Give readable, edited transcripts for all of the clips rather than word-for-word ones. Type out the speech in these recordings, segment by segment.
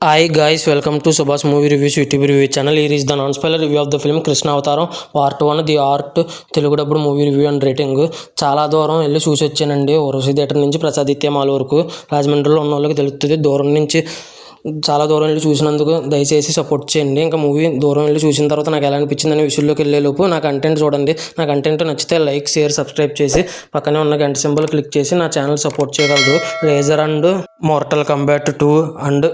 Hi guys, welcome to Subhash Movie Reviews YouTube review channel. Here is the non-spoiler review of the film Krishna Avataram Part 1 The Art Telugu డబ్బుడు movie review and rating. చాలా దూరం వెళ్ళి చూసి వచ్చానండి. ఓరసి theatre నుంచి Prasaditya mall వరకు. రాజమండ్రిలో ఉన్న వాళ్ళకి తెలుస్తుంది. దూరం నుంచి చాలా దూరం వెళ్ళి చూసినందుకు దయచేసి సపోర్ట్ చేయండి. ఇంకా మూవీ దూరం వెళ్ళి చూసిన తర్వాత నాకు ఎలా అనిపించింది అనే విషయంలోకి వెళ్ళేలోపు నా కంటెంట్ చూడండి. నా కంటెంట్ నచ్చితే లైక్, షేర్, సబ్స్క్రైబ్ చేసి పక్కనే ఉన్న గంట సింబల్ క్లిక్ చేసి నా ఛానల్ సపోర్ట్ చేయగలరు. Laser and mortal combat 2 and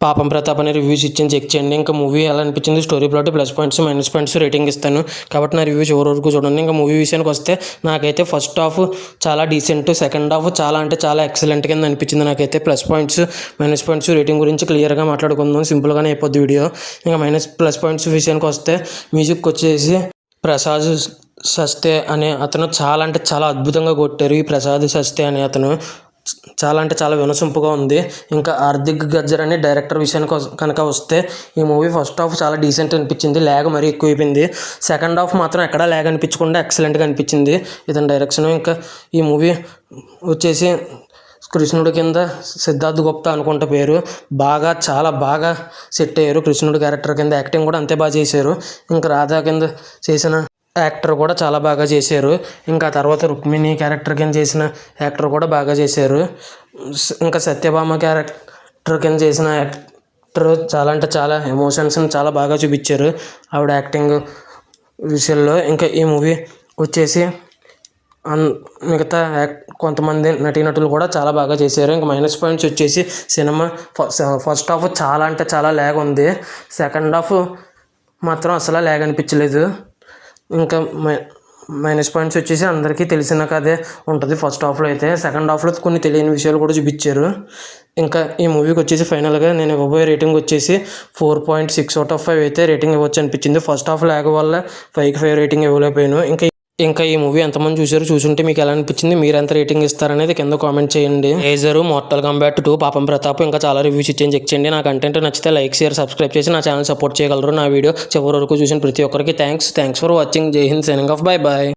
పాపం ప్రతాప్ అనే రివ్యూస్ ఇచ్చి చెక్ చేయండి. ఇంకా మూవీ ఎలా అనిపించింది, story plot, plus points, minus points rating ఇస్తాను. కాబట్టి నా రివ్యూ చివరి వరకు చూడండి. ఇంకా మూవీ విషయానికి వస్తే నాకైతే ఫస్ట్ హాఫ్ చాలా డీసెంట్, సెకండ్ హాఫ్ చాలా అంటే చాలా ఎక్సలెంట్ కింద అనిపించింది నాకైతే. Plus points, minus points rating గురించి క్లియర్గా మాట్లాడుకుందాం. సింపుల్గానే అయిపోద్ది వీడియో. ఇంకా ప్లస్ పాయింట్స్ విషయానికి వస్తే మ్యూజిక్ వచ్చేసి ప్రసాద్ సస్తే అనే అతను చాలా అంటే చాలా అద్భుతంగా కొట్టారు. ఈ ప్రసాద్ సస్తే అనే అతను చాలా అంటే చాలా వినసొంపుగా ఉంది. ఇంకా హార్దిక్ గజ్జర్ అనే డైరెక్టర్ విషయానికి కనుక వస్తే ఈ మూవీ ఫస్ట్ హాఫ్ చాలా డీసెంట్ అనిపించింది. ల్యాగ్ మరీ ఎక్కువ అయిపోయింది. సెకండ్ హాఫ్ మాత్రం ఎక్కడా ల్యాగ్ అనిపించకుండా ఎక్సలెంట్గా అనిపించింది ఇతని డైరెక్షన్. ఇంకా ఈ మూవీ వచ్చేసి కృష్ణుడి కింద సిద్ధార్థ్ గుప్తా అనుకుంటా పేరు, చాలా బాగా సెట్ అయ్యారు. కృష్ణుడి క్యారెక్టర్ కింద యాక్టింగ్ కూడా అంతే బాగా చేశారు. ఇంకా రాధా కింద చేసిన యాక్టర్ కూడా చాలా బాగా చేశారు. ఇంకా తర్వాత రుక్మిణి క్యారెక్టర్ కింద చేసిన యాక్టర్ కూడా బాగా చేశారు. ఇంకా సత్యభామ క్యారెక్టర్ కింద చేసిన యాక్టర్ చాలా అంటే చాలా ఎమోషన్స్ని చాలా బాగా చూపించారు ఆవిడ యాక్టింగ్ విషయంలో. ఇంకా ఈ మూవీ వచ్చేసి మిగతా కొంతమంది నటీనటులు కూడా చాలా బాగా చేశారు. ఇంకా మైనస్ పాయింట్స్ వచ్చేసి సినిమా ఫస్ట్ హాఫ్ చాలా అంటే చాలా ల్యాగ్ ఉంది. సెకండ్ హాఫ్ మాత్రం అసలు ల్యాగ్ అనిపించలేదు. ఇంకా మైనస్ పాయింట్స్ వచ్చేసి అందరికీ తెలిసిన కథే ఉంటుంది ఫస్ట్ హాఫ్లో అయితే. సెకండ్ హాఫ్లో కొన్ని తెలియని విషయాలు కూడా చూపించారు. ఇంకా ఈ మూవీకి వచ్చేసి ఫైనల్గా నేను ఇవ్వబోయే రేటింగ్ వచ్చేసి 4.6/5 అయితే రేటింగ్ ఇవ్వచ్చు అనిపించింది. ఫస్ట్ హాఫ్ ల్యాగ్ వల్ల 5కి 5 రేటింగ్ ఇవ్వలేకపోయాను. ఇంకా ఈ మూవీ ఎంతమంది చూసుంటే మీకు ఎలా అనిపించింది, మీరు ఎంత రేటింగ్ ఇస్తారనేది కింద కామెంట్ చేయండి. లేజర్, మోర్టల్ కంబాట్ 2, పాపం ప్రతాప్ ఇంకా చాలా రివ్యూస్ ఇచ్చి చెక్ చేయండి. నా కంటెంట్ నచ్చితే లైక్, షేర్, సబ్స్క్రైబ్ చేసి నా ఛానల్ సపోర్ట్ చేయగలరు. నా వీడియో చివరి వరకు చూసిన ప్రతి ఒక్కరికి thanks for watching. Jai Hind, signing off, bye bye.